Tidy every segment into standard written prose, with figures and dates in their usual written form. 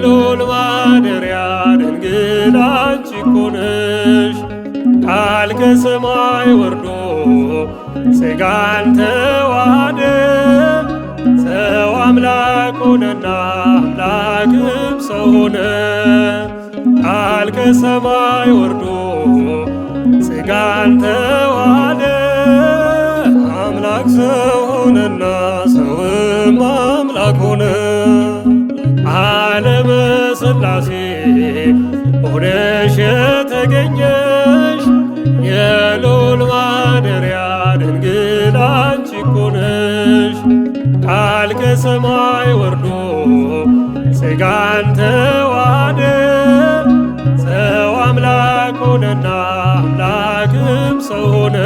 የልዑል ማደሪያ ድንግል አንቺ እኮ ነሽ። ቃል ከሰማይ ወርዶ ሥጋን ተዋሃደ ሰው አምላክ ሆነና አምላክም ሰው ሆነ። ቃል ከሰማይ ወርዶ ሥጋን ተዋሃደ አምላክ ሰው ሆነና ሰውም አምላክ ሆነ። ዓለመ ሥላሴ ሆነሽ የተገኘሽ የልዑል ማደሪያ ድንግል አንቺ እኮ ነሽ። ቃል ከሰማይ ወርዶ ሥጋን ተዋሃደ ሰው አምላክ ሆነና አምላክም ሰው ሆነ።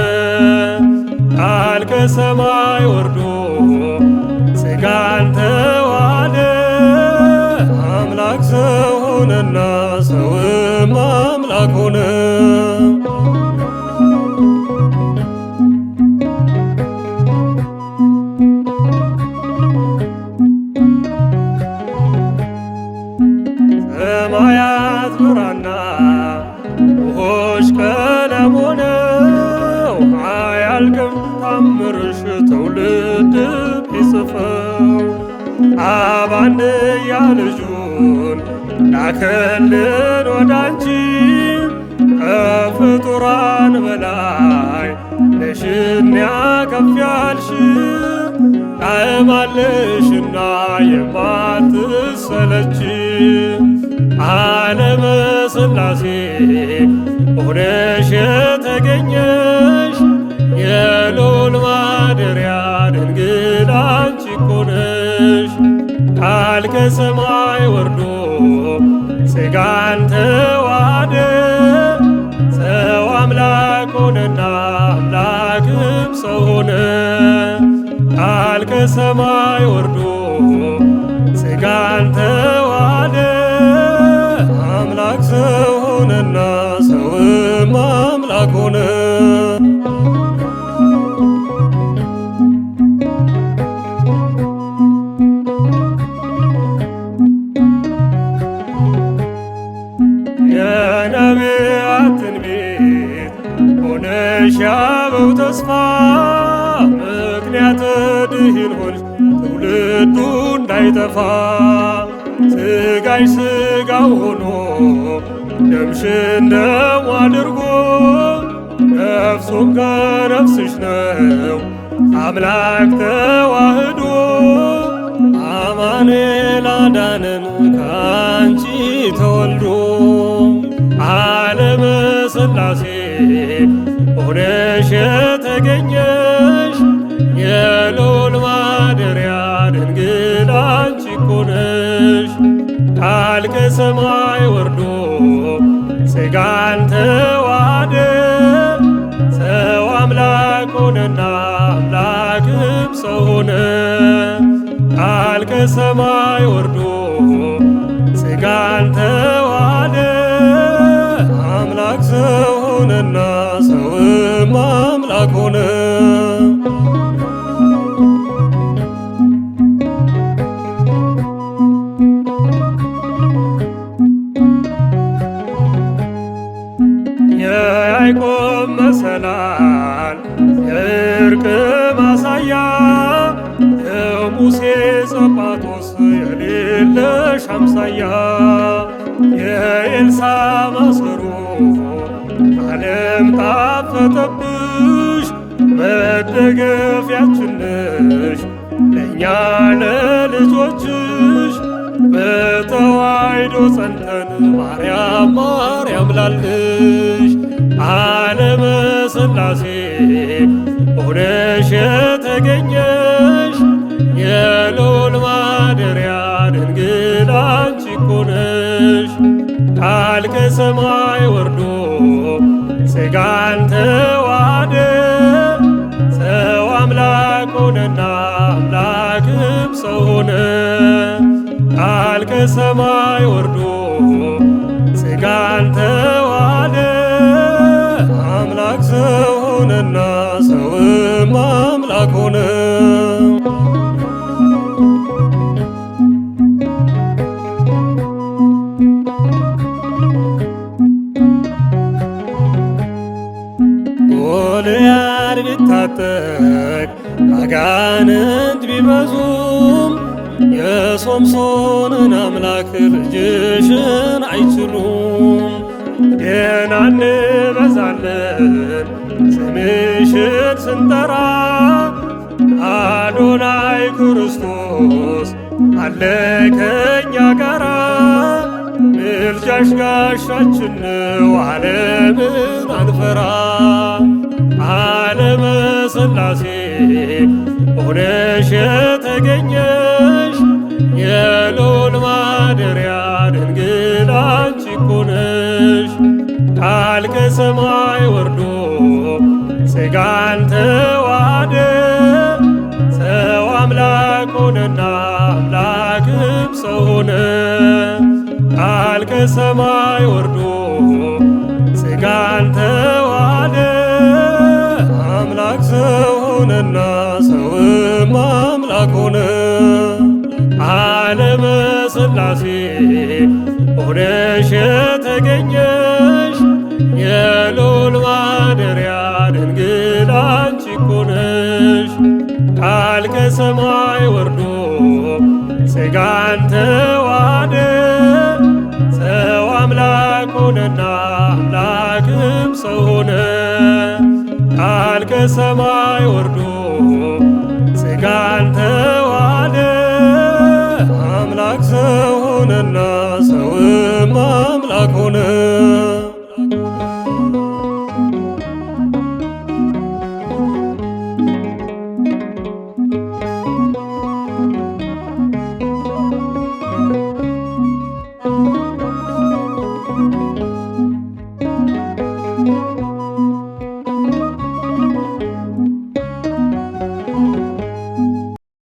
ቃል ከሰማይ ወርዶ ሥጋን ተዋሃደ አምላክ ሰው ሆነና ሰውም አምላክ ሆነ። ሰማያት ብራና ውኆች ቀለም ሆነው አያልቅም ታምርሽ ትውልድ ቢጽፈው። አብ አንድያ ልጁን ላከልን ወዳንቺ ከፍጡራን በላይ ነሽና ከፍ ያልሽ ጣዕም አለሽና የማትሰለች። ዓለመ ሥላሴ ሆነሽ የተገኘሽ የልዑል ማደሪያ ድንግል አንቺ እኮ ነሽ። ቃል ከሰማይ ወርዶ ሥጋን ተዋሃደ ሰው አምላክ ሆነና አምላክም ሰው ሆነ። ቃል ከሰማይ ወርዶ ሥጋን ተዋሃደ አምላክ ሰው ሆነና ሰውም አምላክ ሆነ። የነቢያት ትንቢት ሆነሽ ያበው ተስፋ ምክንያተ ድኂን ሆንሽ ትውልዱ እንዳይጠፋ። ሥጋሽ ሥጋው ሆኖ ደምሽን ደሙ አድርጎ ነፍሱም ከነፍስሽ ነው አምላክ ተዋህዶ። አማኑኤል አዳነን ከአንቺ ተወልዶ። ዓለመ ሥላሴ ሆነሽ የተገኘሽ የልዑል ማደሪያ ድንግል አንቺ እኮ ነሽ። ቃል ከሰማይ ወርዶ ሥጋን ተዋሃደ ሰው አምላክ ሆነና አምላክም ሰው ሆነ። ቃል ከሰማይ ወርዶ ሥጋን ተዋሃደ አምላክ ሰው ሆነና ሰውም አምላክ ሆነ። የያዕቆብ መሰላል የዕርቅ ማሳያ የሙሴ ጸጳጦስ የሌለሽ አምሳያ የኤልሳ ማሰሮ ዓለም ጣፈጠብሽ መደገፊያችን ነሽ ለእኛ ለልጆችሽ። በተዋሕዶ ጸንተን ማርያም ማርያም ላልንሽ። ዓለመ ሥላሴ ሆነሽ የተገኘሽ የልዑል ማደሪያ ድንግል አንቺ እኮ ነሽ። ቃል ከሰማይ ወርዶ ሥጋን ተዋሃደ ሰው አምላክ ሆነና አምላክም ሰው ሆነ። ቃል ከሰማይ ወርዶ ሥጋን ተዋሃደ አምላክ ሰው ሆነና ሰውም አምላክ ሆነ። የሶምሶንን አምላክ ልጅሽን አይችሉም። ገና እንበዛለን ስምሽን ስንጠራ አዶናይ ክርስቶስ አለ ከኛ ጋራ። ምልጃሽ ጋሻችን ነው ዓለምን አንፈራ። ዓለመ ሥላሴ ሆነሽ የተገኘሽ የልዑል ማደሪያ ድንግል አንቺ እኮ ነሽ። ቃል ከሰማይ ወርዶ ሥጋን ተዋሃደ ሰው አምላክ ሆነና አምላክም ሰው ሆነ። ቃል ከሰማይ ወርዶ ሥጋን ተዋሃደ አምላክ ሰው ሆነና ሰውም አምላክ ሆነ። ዓለመ ሥላሴ ሆነሽ የተገኘሽ የልዑል ማደሪያ ድንግል አንቺ እኮ ነሽ። ቃል ከሰማይ ወርዶ ሥጋን ተዋሃደ ሰው አምላክ ሆነና አምላክም ሰው ሆነ። ቃል ከሰማይ ወርዶ